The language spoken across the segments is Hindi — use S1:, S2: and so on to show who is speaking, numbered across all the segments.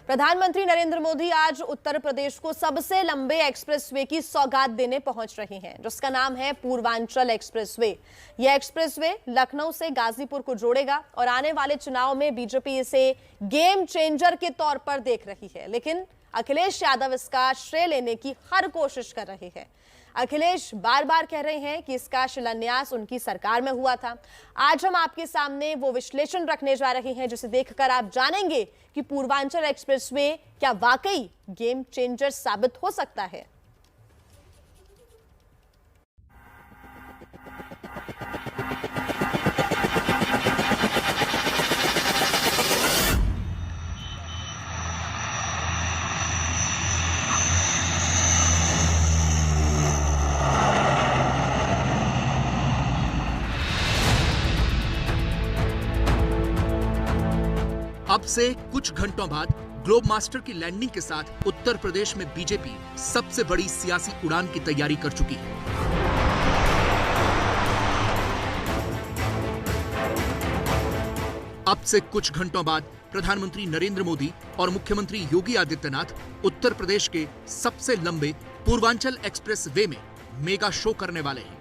S1: प्रधानमंत्री नरेंद्र मोदी आज उत्तर प्रदेश को सबसे लंबे एक्सप्रेसवे की सौगात देने पहुंच रहे हैं, जिसका नाम है पूर्वांचल एक्सप्रेसवे। यह एक्सप्रेसवे लखनऊ से गाजीपुर को जोड़ेगा और आने वाले चुनाव में बीजेपी इसे गेम चेंजर के तौर पर देख रही है, लेकिन अखिलेश यादव इसका श्रेय लेने की हर कोशिश कर रहे हैं। अखिलेश बार बार कह रहे हैं कि इसका शिलान्यास उनकी सरकार में हुआ था। आज हम आपके सामने वो विश्लेषण रखने जा रहे हैं जिसे देखकर आप जानेंगे कि पूर्वांचल एक्सप्रेसवे क्या वाकई गेम चेंजर साबित हो सकता है।
S2: अब से कुछ घंटों बाद ग्लोब मास्टर की लैंडिंग के साथ उत्तर प्रदेश में बीजेपी सबसे बड़ी सियासी उड़ान की तैयारी कर चुकी है। अब से कुछ घंटों बाद प्रधानमंत्री नरेंद्र मोदी और मुख्यमंत्री योगी आदित्यनाथ उत्तर प्रदेश के सबसे लंबे पूर्वांचल एक्सप्रेस वे में मेगा शो करने वाले हैं।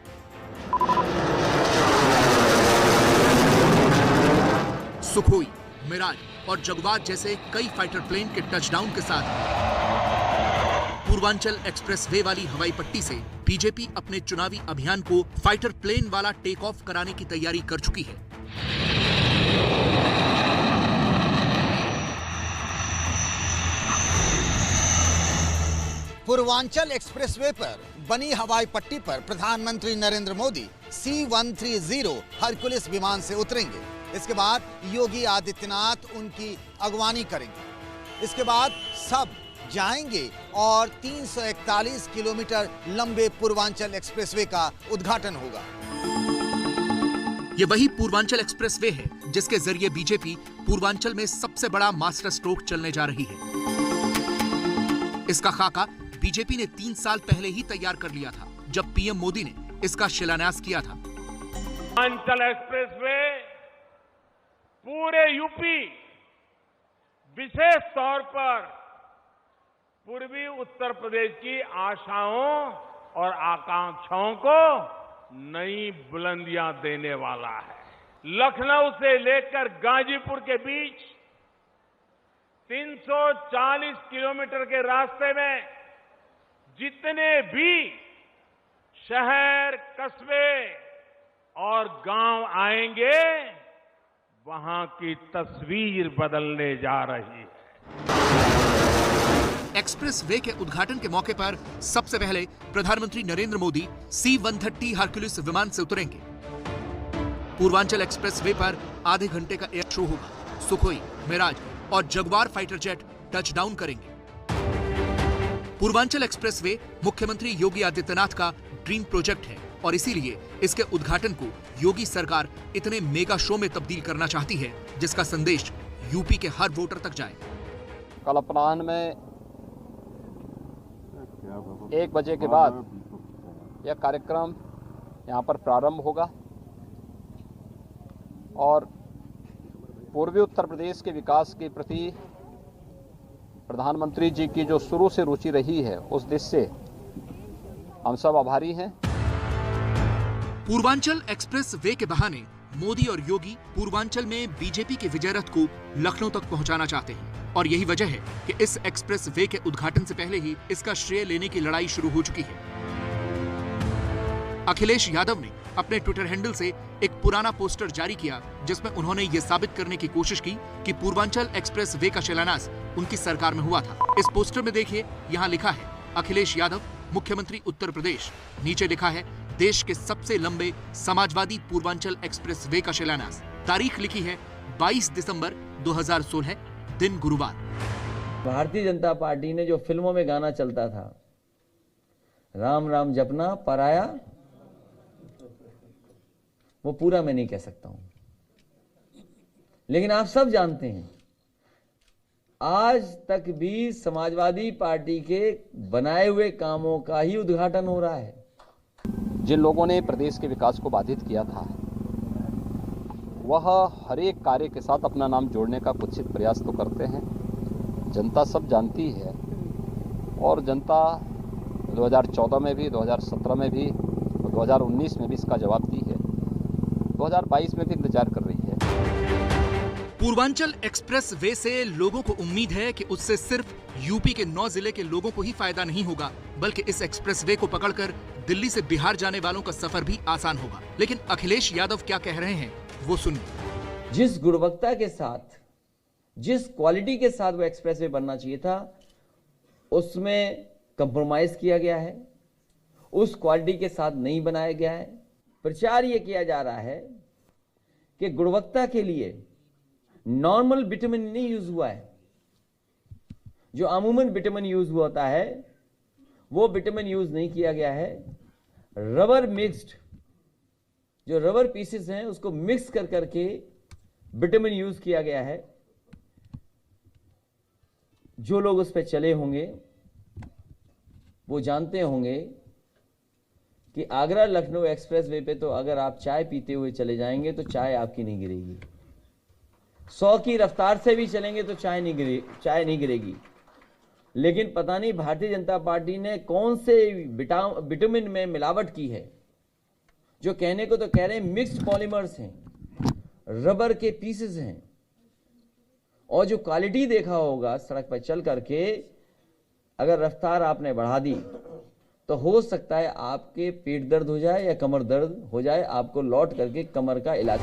S2: सुखोई, मिराज और जगुआर जैसे कई फाइटर प्लेन के टचडाउन के साथ पूर्वांचल एक्सप्रेस वे वाली हवाई पट्टी से बीजेपी अपने चुनावी अभियान को फाइटर प्लेन वाला टेक ऑफ कराने की तैयारी कर चुकी है।
S3: पूर्वांचल एक्सप्रेसवे पर बनी हवाई पट्टी पर प्रधानमंत्री नरेंद्र मोदी C-130 हरकुलिस विमान से उतरेंगे। इसके बाद योगी आदित्यनाथ उनकी अगवानी करेंगे। इसके बाद सब जाएंगे और 341 किलोमीटर लंबे पूर्वांचल एक्सप्रेसवे का उद्घाटन होगा।
S2: यह वही पूर्वांचल एक्सप्रेसवे है जिसके जरिए बीजेपी पूर्वांचल में सबसे बड़ा मास्टर स्ट्रोक चलने जा रही है। इसका खाका बीजेपी ने 3 साल पहले ही तैयार कर लिया था, जब पीएम मोदी ने इसका शिलान्यास किया था।
S4: पूर्वांचल एक्सप्रेसवे पूरे यूपी, विशेष तौर पर पूर्वी उत्तर प्रदेश की आशाओं और आकांक्षाओं को नई बुलंदियां देने वाला है। लखनऊ से लेकर गाजीपुर के बीच 340 किलोमीटर के रास्ते में जितने भी शहर, कस्बे और गांव आएंगे, वहां की तस्वीर बदलने जा रही है।
S2: एक्सप्रेस वे के उद्घाटन के मौके पर सबसे पहले प्रधानमंत्री नरेंद्र मोदी C-130 हरकुलिस विमान से उतरेंगे। पूर्वांचल एक्सप्रेस वे पर आधे घंटे का एयर शो होगा। सुखोई, मिराज और Jaguar fighter jet touch down करेंगे। पूर्वांचल एक्सप्रेस वे मुख्यमंत्री योगी आदित्यनाथ का ड्रीम प्रोजेक्ट है और इसीलिए इसके उद्घाटन को योगी सरकार इतने मेगा शो में तब्दील करना चाहती है जिसका संदेश यूपी के हर वोटर तक जाए।
S5: कल अपराह्न में 1 बजे के बाद यह कार्यक्रम यहाँ पर प्रारंभ होगा और पूर्वी उत्तर प्रदेश के विकास के प्रति प्रधानमंत्री जी की जो शुरू से रुचि रही है, उस दिशा से हम सब आभारी हैं।
S2: पूर्वांचल एक्सप्रेस वे के बहाने मोदी और योगी पूर्वांचल में बीजेपी के विजय रथ को लखनऊ तक पहुंचाना चाहते हैं और यही वजह है कि इस एक्सप्रेस वे के उद्घाटन से पहले ही इसका श्रेय लेने की लड़ाई शुरू हो चुकी है। अखिलेश यादव ने अपने ट्विटर हैंडल से एक पुराना पोस्टर जारी किया जिसमें उन्होंने ये साबित करने की कोशिश की कि पूर्वांचल एक्सप्रेस वे का शिलान्यास उनकी सरकार में हुआ था। इस पोस्टर में देखिए, यहाँ लिखा है अखिलेश यादव, मुख्यमंत्री उत्तर प्रदेश। नीचे लिखा है देश के सबसे लंबे समाजवादी पूर्वांचल एक्सप्रेस वे का शिलान्यास। तारीख लिखी है 22 दिसंबर 2016, दिन गुरुवार।
S6: भारतीय जनता पार्टी ने जो फिल्मों में गाना चलता था, राम राम जपना पराया, वो पूरा मैं नहीं कह सकता हूं, लेकिन आप सब जानते हैं आज तक भी समाजवादी पार्टी के बनाए हुए कामों का ही उद्घाटन हो रहा है।
S5: जिन लोगों ने प्रदेश के विकास को बाधित किया था, वह हर एक कार्य के साथ अपना नाम जोड़ने का कुत्सित प्रयास तो करते हैं, जनता सब जानती है और जनता 2014 में भी, 2017 में भी और 2019 में भी इसका जवाब दी है। 2022 में भी इंतजार कर रही है।
S2: पूर्वांचल एक्सप्रेस वे से लोगों को उम्मीद है कि उससे सिर्फ यूपी के 9 जिले के लोगों को ही फायदा नहीं होगा, बल्कि इस एक्सप्रेस वे को पकड़कर दिल्ली से बिहार जाने वालों का सफर भी आसान होगा। लेकिन अखिलेश यादव क्या कह रहे हैं वो सुनिए।
S6: जिस गुणवत्ता के साथ, जिस क्वालिटी के साथ वो एक्सप्रेस वे बनना चाहिए था, उसमें कंप्रोमाइज किया गया है, उस क्वालिटी के साथ नहीं बनाया गया है। प्रचार ये किया जा रहा है कि गुणवत्ता के लिए नॉर्मल विटामिन नहीं यूज हुआ है, जो अमूमन विटामिन यूज होता है वो विटामिन यूज नहीं किया गया है। रबर मिक्स्ड, जो रबर पीसेस हैं उसको मिक्स कर करके विटामिन यूज किया गया है। जो लोग उस पर चले होंगे वो जानते होंगे कि आगरा लखनऊ एक्सप्रेस वे पे तो अगर आप चाय पीते हुए चले जाएंगे तो चाय आपकी नहीं गिरेगी। 100 की रफ्तार से भी चलेंगे तो चाय नहीं गिरेगी। लेकिन पता नहीं भारतीय जनता पार्टी ने कौन से विटामिन में मिलावट की है, जो कहने को तो कह रहे हैं मिक्स्ड पॉलीमर्स हैं, रबर के पीसेस हैं, और जो क्वालिटी देखा होगा सड़क पर चल करके, अगर रफ्तार आपने बढ़ा दी तो हो सकता है आपके पेट दर्द हो जाए या कमर दर्द हो जाए, आपको लौट करके कमर का इलाज।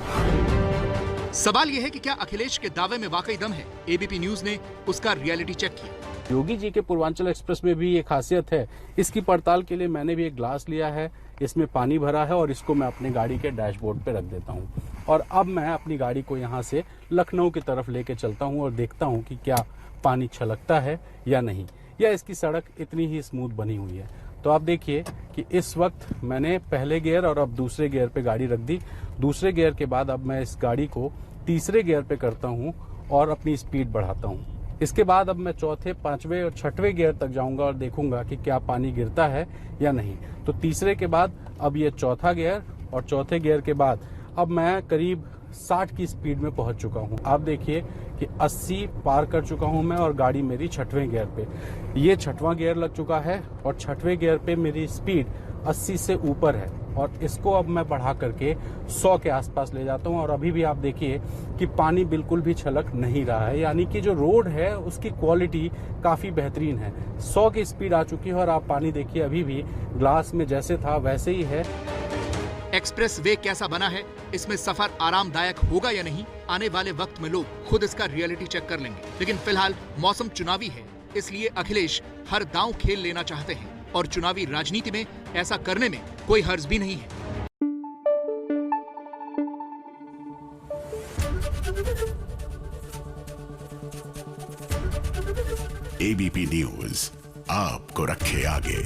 S2: सवाल यह है कि क्या अखिलेश के दावे में वाकई दम है? एबीपी न्यूज ने उसका रियलिटी चेक किया।
S7: योगी जी के पूर्वांचल एक्सप्रेस में भी ये खासियत है। इसकी पड़ताल के लिए मैंने भी एक ग्लास लिया है, इसमें पानी भरा है और इसको मैं अपनी गाड़ी के डैशबोर्ड पे रख देता हूँ। और अब मैं अपनी गाड़ी को यहाँ से लखनऊ की तरफ लेके चलता हूँ और देखता हूँ कि क्या पानी छलकता है या नहीं, या इसकी सड़क इतनी ही स्मूथ बनी हुई है। तो आप देखिए कि इस वक्त मैंने पहले गियर और अब दूसरे गियर पे गाड़ी रख दी। दूसरे गियर के बाद अब मैं इस गाड़ी को तीसरे गियर पे करता हूँ और अपनी स्पीड बढ़ाता हूँ। इसके बाद अब मैं चौथे, पांचवें और छठवें गियर तक जाऊंगा और देखूंगा कि क्या पानी गिरता है या नहीं। तो तीसरे के बाद अब ये चौथा गियर, और चौथे गियर के बाद अब मैं करीब 60 की स्पीड में पहुंच चुका हूं। आप देखिए कि 80 पार कर चुका हूं मैं और गाड़ी मेरी छठवें गियर पे। ये छठवां गियर लग चुका है और छठवें गियर पे मेरी स्पीड 80 से ऊपर है और इसको अब मैं बढ़ा करके 100 के आसपास ले जाता हूं। और अभी भी आप देखिए कि पानी बिल्कुल भी छलक नहीं रहा है, यानी कि जो रोड है उसकी क्वालिटी काफी बेहतरीन है। 100 की स्पीड आ चुकी है और आप पानी देखिए अभी भी ग्लास में जैसे था वैसे ही है।
S2: एक्सप्रेस वे कैसा बना है, इसमें सफर आरामदायक होगा या नहीं, आने वाले वक्त में लोग खुद इसका रियलिटी चेक कर लेंगे। लेकिन फिलहाल मौसम चुनावी है, इसलिए अखिलेश हर दांव खेल लेना चाहते हैं और चुनावी राजनीति में ऐसा करने में कोई हर्ज भी नहीं है।
S8: एबीपी न्यूज आपको रखे आगे।